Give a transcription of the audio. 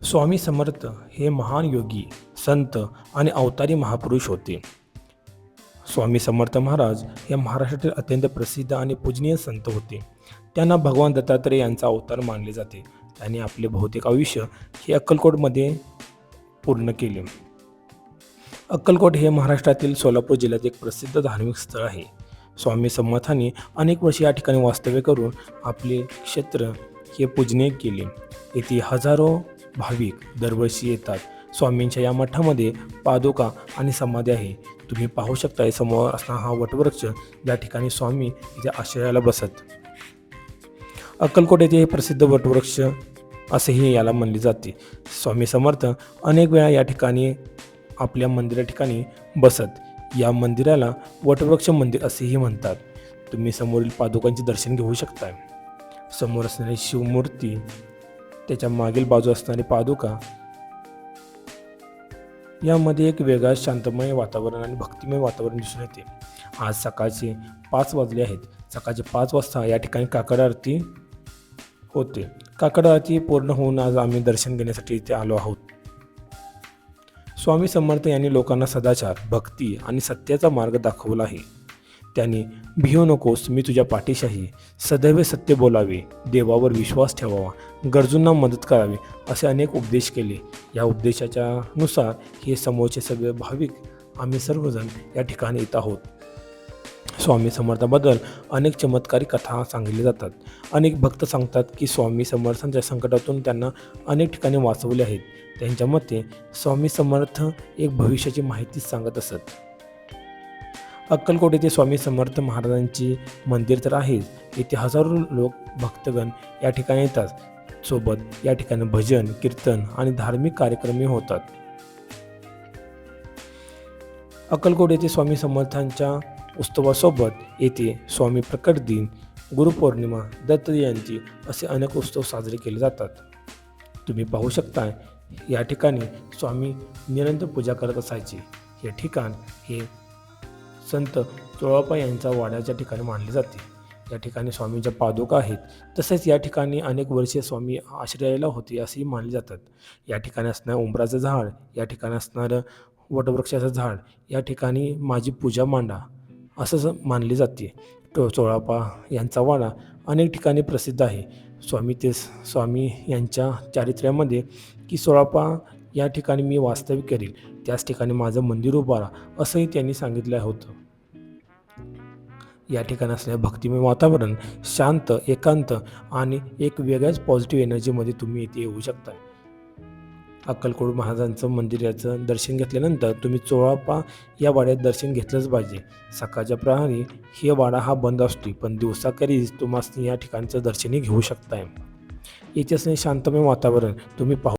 स्वामी समर्थ हे महान योगी, संत आणि अवतारी महापुरुष होते. स्वामी समर्थ महाराज हे महाराष्ट्रातील अत्यंत प्रसिद्ध आणि पूजनीय संत होते. त्यांना भगवान दत्तात्रय यांचा अवतार मानले जाते. त्यांनी आपले बहुतेक आयुष्य हे अक्कलकोटमध्ये पूर्ण केले. अक्कलकोट हे महाराष्ट्रातील सोलापूर जिल्ह्यात एक प्रसिद्ध धार्मिक स्थळ आहे. स्वामी समर्थांनी अनेक वर्षे या ठिकाणी वास्तव्य करून आपले क्षेत्र हे पूजनीय केले. येथे हजारो भाविक दरवर्षी येतात. स्वामींच्या या मठामध्ये पादुका आणि समाधी आहे. तुम्ही पाहू शकता समोर असणारा हा वटवृक्ष, या ठिकाणी स्वामी इथे आश्रयाला बसत. अक्कलकोट येथे हे प्रसिद्ध वटवृक्ष असेही याला म्हणले जाते. स्वामी समर्थ अनेक वेळा या ठिकाणी आपल्या मंदिरा ठिकाणी बसत. या मंदिराला वटवृक्ष मंदिर असेही म्हणतात. तुम्ही समोरील पादुकांचे दर्शन घेऊ शकता. समोर असणारी शिवमूर्ती, त्याच्या मागील बाजू असणारी पादुका, यामध्ये एक वेगळा शांतमय वातावरण आणि भक्तिमय वातावरण दिसून येते. आज सकाळचे 5 वाजले आहेत. सकाळचे 5 वाजता या ठिकाणी काकड आरती होते. काकड आरती पूर्ण होऊन आज आम्ही दर्शन घेण्यासाठी इथे आलो आहोत. स्वामी समर्थ यांनी लोकांना सदाचार, भक्ती आणि सत्याचा मार्ग दाखवला आहे. त्यांनी भिवू नकोस, मी तुझ्या पाठीशी आहे, सदैव सत्य बोलावे, देवावर विश्वास ठेवावा, गरजूंना मदत करावी असे अनेक उपदेश केले. या उपदेशाच्या नुसार हे समोरचे सगळे भाविक आम्ही सर्वजण या ठिकाणी येत आहोत. स्वामी समर्थाबद्दल अनेक चमत्कारी कथा सांगितल्या जातात. अनेक भक्त सांगतात की स्वामी समर्थांच्या संकटातून त्यांना अनेक ठिकाणी वाचवले आहेत. त्यांच्या मते स्वामी समर्थ एक भविष्याची माहिती सांगत असत. अक्कलकोट येथे स्वामी समर्थ महाराजांची मंदिर तर आहेच. येथे हजारो लोक भक्तगण या ठिकाणी येतात. सोबत या ठिकाणी भजन, कीर्तन आणि धार्मिक कार्यक्रमही होतात. अक्कलकोट येथे स्वामी समर्थांच्या उत्सवासोबत येथे स्वामी प्रकट दिन, गुरुपौर्णिमा, दत्त जयंती असे अनेक उत्सव साजरे केले जातात. तुम्ही पाहू शकता या ठिकाणी स्वामी निरंतर पूजा करत असायचे. हे ठिकाण हे संत चोळाप्पा यांच्या वाड्याच्या ठिकाणी मानले जाते. या ठिकाणी स्वामींच्या पादुका आहेत. तसेच या ठिकाणी अनेक वर्षे स्वामी आश्रयाला होते असेही मानले जातात. या ठिकाणी असणारं उंबराचं झाड, या ठिकाणी असणारं वटवृक्षाचं झाड, या ठिकाणी माझी पूजा मांडा असं मानले जाते. चोळाप्पा यांचा वाडा अनेक ठिकाणी प्रसिद्ध आहे. स्वामी यांच्या चारित्र्यामध्ये की चोळाप्पा या ठिकाणी मी वास्तव्य करेल, त्याच ठिकाणी माझं मंदिर उभारा असंही त्यांनी सांगितलं होतं. या ठिकाणी असलेलं भक्तिमय वातावरण, शांत, एकांत आणि एक वेगळ्याच पॉझिटिव्ह एनर्जीमध्ये तुम्ही इथे येऊ शकता. अक्कलकोट महाराजांचं मंदिराचं दर्शन घेतल्यानंतर तुम्ही चोळाप्पा या वाड्यात दर्शन घेतलंच पाहिजे. सकाळच्या प्रहरी हे वाडा हा बंद असतो, पण दिवसाकरीच तुम्हाला या ठिकाणचं दर्शनही घेऊ शकताय. इथे असणे शांतमय वातावरण तुम्ही पाहू